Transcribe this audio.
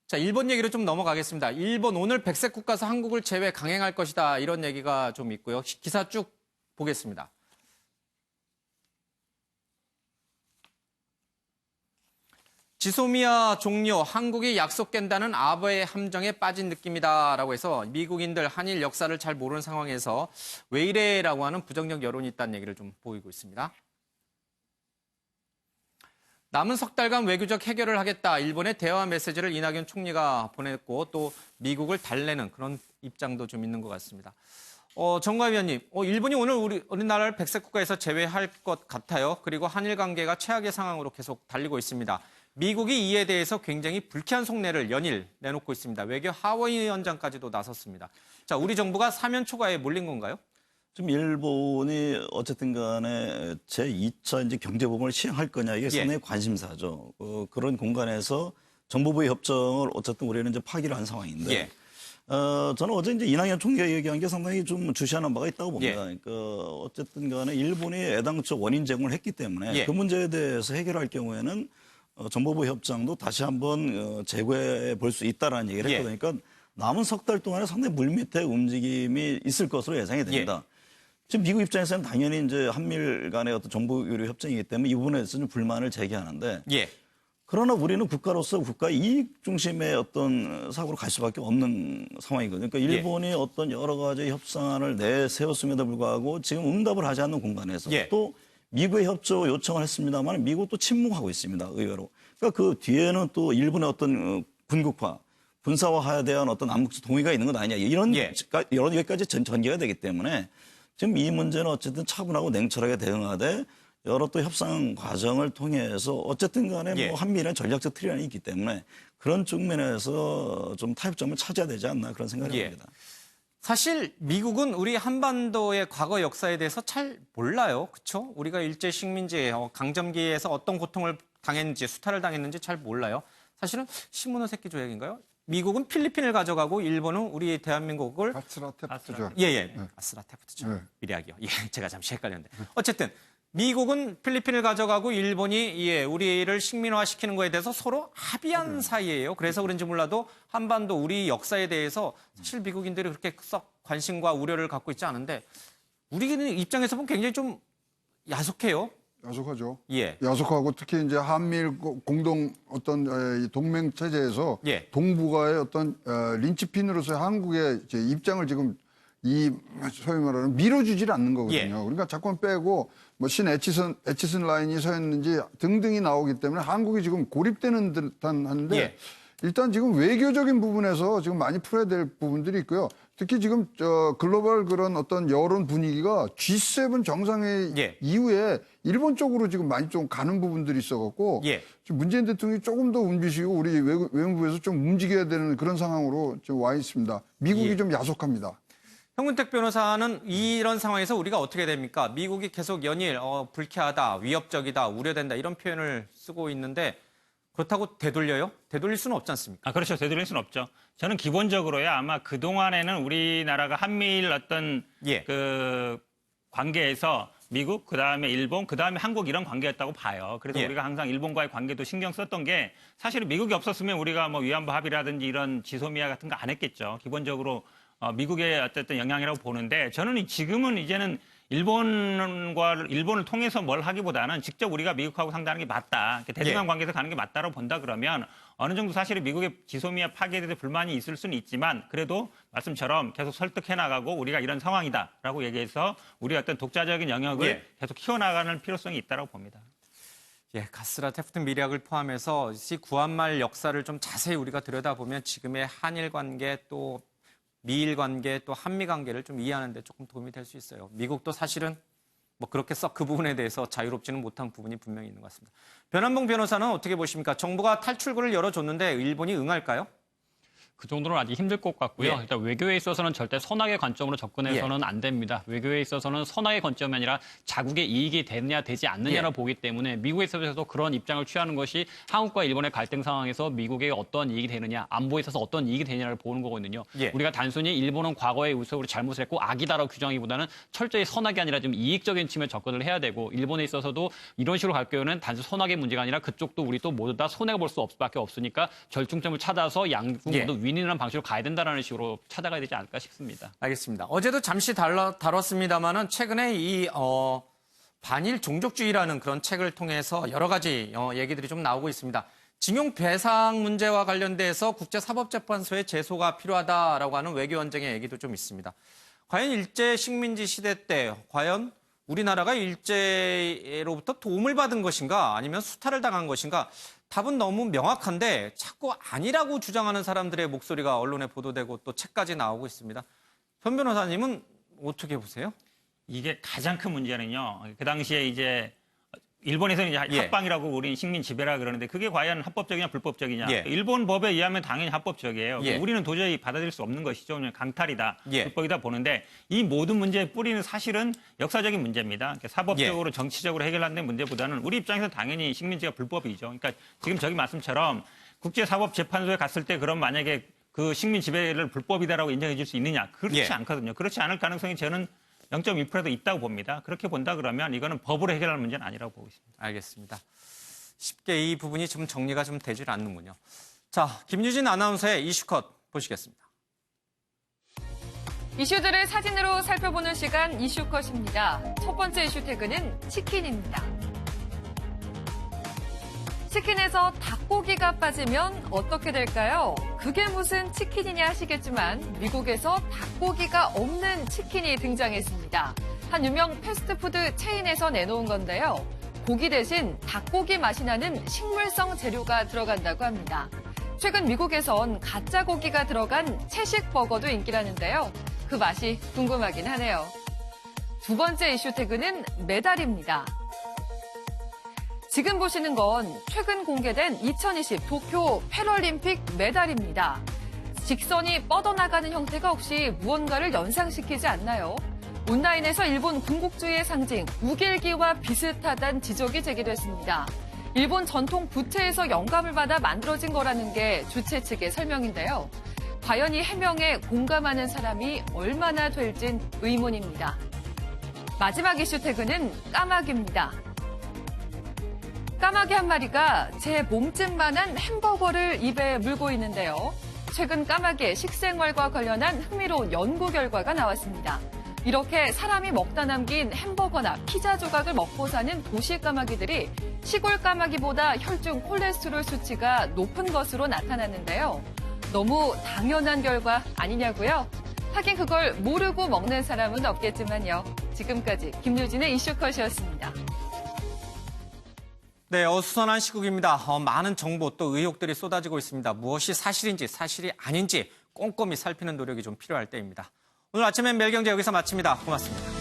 자, 일본 얘기로 좀 넘어가겠습니다. 일본 오늘 백색 국가서 한국을 제외 강행할 것이다. 이런 얘기가 좀 있고요. 기사 쭉 보겠습니다. 지소미아 종료, 한국이 약속 깬다는 아베의 함정에 빠진 느낌이다라고 해서 미국인들 한일 역사를 잘 모르는 상황에서 왜 이래라고 하는 부정적 여론이 있다는 얘기를 좀 보이고 있습니다. 남은 석 달간 외교적 해결을 하겠다. 일본의 대화 메시지를 이낙연 총리가 보냈고 또 미국을 달래는 그런 입장도 좀 있는 것 같습니다. 정관 위원님, 일본이 오늘 우리나라를 백색 국가에서 제외할 것 같아요. 그리고 한일 관계가 최악의 상황으로 계속 달리고 있습니다. 미국이 이에 대해서 굉장히 불쾌한 속내를 연일 내놓고 있습니다. 외교 하원위원장까지도 나섰습니다. 자, 우리 정부가 사면 초과에 몰린 건가요? 지금 일본이 어쨌든 간에 제2차 이제 경제보복을 시행할 거냐 이게 상당히 관심사죠. 그런 공간에서 정보부의 협정을 어쨌든 우리는 이제 파기를 한 상황인데 저는 어제 이제 이낙연 총리가 얘기한 게 상당히 좀 주시하는 바가 있다고 봅니다. 그러니까 어쨌든 간에 일본이 애당초 원인 제공을 했기 때문에 그 문제에 대해서 해결할 경우에는 정보부 협정도 다시 한번 재고해 볼 수 있다라는 얘기를 했거든요. 그러니까 남은 석 달 동안에 상당히 물밑에 움직임이 있을 것으로 예상이 됩니다. 지금 미국 입장에서는 당연히 이제 한미일 간의 어떤 정보 교류 협정이기 때문에 이 부분에 대해서 좀 불만을 제기하는데 그러나 우리는 국가로서 국가 이익 중심의 어떤 사고로 갈 수밖에 없는 상황이거든요. 그러니까 일본이 어떤 여러 가지 협상안을 내세웠음에도 불구하고 지금 응답을 하지 않는 공간에서 또 미국의 협조 요청을 했습니다만 미국도 침묵하고 있습니다. 의외로. 그러니까 그 뒤에는 또 일본의 어떤 군국화, 군사화에 대한 어떤 암묵적 동의가 있는 것 아니냐. 이런 여러 가지 전개가 되기 때문에 지금 이 문제는 어쨌든 차분하고 냉철하게 대응하되 여러 또 협상 과정을 통해서 어쨌든 간에 뭐 한미일의 전략적 틀이 있기 때문에 그런 측면에서 좀 타협점을 찾아야 되지 않나 그런 생각을 합니다. 사실 미국은 우리 한반도의 과거 역사에 대해서 잘 몰라요. 그렇죠? 우리가 일제 식민지 강점기에서 어떤 고통을 당했는지 수탈을 당했는지 잘 몰라요. 사실은 신문어 새끼 조약인가요? 미국은 필리핀을 가져가고 일본은 우리 대한민국을 아스라테프트죠. 아스라테프트죠. 미리하기요. 제가 잠시 헷갈렸는데. 어쨌든 미국은 필리핀을 가져가고 일본이 우리를 식민화시키는 거에 대해서 서로 합의한 사이예요. 그래서 그런지 몰라도 한반도 우리 역사에 대해서 사실 미국인들이 그렇게 썩 관심과 우려를 갖고 있지 않은데 우리 입장에서 보면 굉장히 좀 야속해요. 야속하죠. 야속하고 특히 이제 한미일 공동 어떤 동맹 체제에서 동북아의 어떤 린치핀으로서의 한국의 이제 입장을 지금 이 소위 말하는 밀어주질 않는 거거든요. 그러니까 자꾸 빼고 뭐 에치슨 라인이 서 있는지 등등이 나오기 때문에 한국이 지금 고립되는 듯한 한데 일단 지금 외교적인 부분에서 지금 많이 풀어야 될 부분들이 있고요. 특히 지금 글로벌 그런 어떤 여론 분위기가 G7 정상회의 이후에 일본 쪽으로 지금 많이 좀 가는 부분들이 있어갖고 지금 문재인 대통령이 조금 더 움직이고 우리 외무부에서 좀 움직여야 되는 그런 상황으로 지금 와 있습니다. 미국이 좀 야속합니다. 현근택 변호사는 이런 상황에서 우리가 어떻게 됩니까? 미국이 계속 연일 불쾌하다, 위협적이다, 우려된다 이런 표현을 쓰고 있는데 그렇다고 되돌려요? 되돌릴 수는 없지 않습니까? 그렇죠. 되돌릴 수는 없죠. 저는 기본적으로요. 아마 그동안에는 우리나라가 한미일 어떤 그 관계에서 미국, 그다음에 일본, 그다음에 한국 이런 관계였다고 봐요. 그래서 우리가 항상 일본과의 관계도 신경 썼던 게 사실은 미국이 없었으면 우리가 뭐 위안부 합의라든지 이런 지소미아 같은 거 안 했겠죠. 기본적으로 미국의 어쨌든 영향이라고 보는데 저는 지금은 이제는 일본을 통해서 뭘 하기보다는 직접 우리가 미국하고 상대하는 게 맞다. 대등한 관계에서 가는 게 맞다고 본다 그러면 어느 정도 사실은 미국의 지소미아 파기에 대해서 불만이 있을 수는 있지만 그래도 말씀처럼 계속 설득해 나가고 우리가 이런 상황이다라고 얘기해서 우리가 어떤 독자적인 영역을 계속 키워나가는 필요성이 있다고 봅니다. 가스라테프트 미략을 포함해서 이 구한말 역사를 좀 자세히 우리가 들여다보면 지금의 한일 관계 또 미일 관계 또 한미 관계를 좀 이해하는 데 조금 도움이 될 수 있어요. 미국도 사실은 뭐 그렇게 썩 그 부분에 대해서 자유롭지는 못한 부분이 분명히 있는 것 같습니다. 변한봉 변호사는 어떻게 보십니까? 정부가 탈출구를 열어줬는데 일본이 응할까요? 그 정도는 아직 힘들 것 같고요. 예. 일단 외교에 있어서는 절대 선악의 관점으로 접근해서는 안 됩니다. 외교에 있어서는 선악의 관점이 아니라 자국의 이익이 되느냐 되지 않느냐로 보기 때문에 미국에 있어서도 그런 입장을 취하는 것이 한국과 일본의 갈등 상황에서 미국에 어떤 이익이 되느냐, 안보에 있어서 어떤 이익이 되느냐를 보는 거거든요. 우리가 단순히 일본은 과거에 우리 잘못을 했고 악이다라고 규정하기보다는 철저히 선악이 아니라 좀 이익적인 측면에 접근을 해야 되고 일본에 있어서도 이런 식으로 갈 경우에는 단순 선악의 문제가 아니라 그쪽도 우리 또 모두 다 손해가 볼 수밖에 없으니까 절충점을 찾아서 양국 모두 윈윈한 방식으로 가야 된다는 식으로 찾아가야 되지 않을까 싶습니다. 알겠습니다. 어제도 잠시 다뤘습니다만은 최근에 이 반일 종족주의라는 그런 책을 통해서 여러 가지 얘기들이 좀 나오고 있습니다. 징용 배상 문제와 관련돼서 국제사법재판소에 제소가 필요하다라고 하는 외교 언쟁의 얘기도 좀 있습니다. 과연 일제 식민지 시대 때 과연 우리나라가 일제로부터 도움을 받은 것인가 아니면 수탈을 당한 것인가? 답은 너무 명확한데 자꾸 아니라고 주장하는 사람들의 목소리가 언론에 보도되고 또 책까지 나오고 있습니다. 현 변호사님은 어떻게 보세요? 이게 가장 큰 문제는요. 그 당시에 이제 일본에서는 이제 합방이라고 우리는 식민 지배라 그러는데 그게 과연 합법적이냐 불법적이냐. 일본 법에 의하면 당연히 합법적이에요. 우리는 도저히 받아들일 수 없는 것이죠. 그냥 강탈이다, 불법이다 보는데 이 모든 문제의 뿌리는 사실은 역사적인 문제입니다. 사법적으로 정치적으로 해결하는 문제보다는 우리 입장에서 당연히 식민지가 불법이죠. 그러니까 지금 저기 말씀처럼 국제사법재판소에 갔을 때 그럼 만약에 그 식민 지배를 불법이다라고 인정해 줄 수 있느냐. 그렇지 않거든요. 그렇지 않을 가능성이 저는 0.1%도 있다고 봅니다. 그렇게 본다 그러면 이거는 법으로 해결할 문제는 아니라고 보고 있습니다. 알겠습니다. 쉽게 이 부분이 좀 정리가 좀 되질 않는군요. 자, 김유진 아나운서의 이슈컷 보시겠습니다. 이슈들을 사진으로 살펴보는 시간 이슈컷입니다. 첫 번째 이슈 태그는 치킨입니다. 치킨에서 닭고기가 빠지면 어떻게 될까요? 그게 무슨 치킨이냐 하시겠지만 미국에서 닭고기가 없는 치킨이 등장했습니다. 한 유명 패스트푸드 체인에서 내놓은 건데요. 고기 대신 닭고기 맛이 나는 식물성 재료가 들어간다고 합니다. 최근 미국에선 가짜 고기가 들어간 채식 버거도 인기라는데요. 그 맛이 궁금하긴 하네요. 두 번째 이슈 태그는 메달입니다. 지금 보시는 건 최근 공개된 2020 도쿄 패럴림픽 메달입니다. 직선이 뻗어나가는 형태가 혹시 무언가를 연상시키지 않나요? 온라인에서 일본 군국주의의 상징 우길기와 비슷하다는 지적이 제기됐습니다. 일본 전통 부채에서 영감을 받아 만들어진 거라는 게 주최 측의 설명인데요. 과연 이 해명에 공감하는 사람이 얼마나 될진 의문입니다. 마지막 이슈 태그는 까마귀입니다. 까마귀 한 마리가 제 몸집만한 햄버거를 입에 물고 있는데요. 최근 까마귀의 식생활과 관련한 흥미로운 연구 결과가 나왔습니다. 이렇게 사람이 먹다 남긴 햄버거나 피자 조각을 먹고 사는 도시 까마귀들이 시골 까마귀보다 혈중 콜레스테롤 수치가 높은 것으로 나타났는데요. 너무 당연한 결과 아니냐고요? 하긴 그걸 모르고 먹는 사람은 없겠지만요. 지금까지 김유진의 이슈컷이었습니다. 네, 어수선한 시국입니다. 많은 정보 또 의혹들이 쏟아지고 있습니다. 무엇이 사실인지 사실이 아닌지 꼼꼼히 살피는 노력이 좀 필요할 때입니다. 오늘 아침엔 매일경제 여기서 마칩니다. 고맙습니다.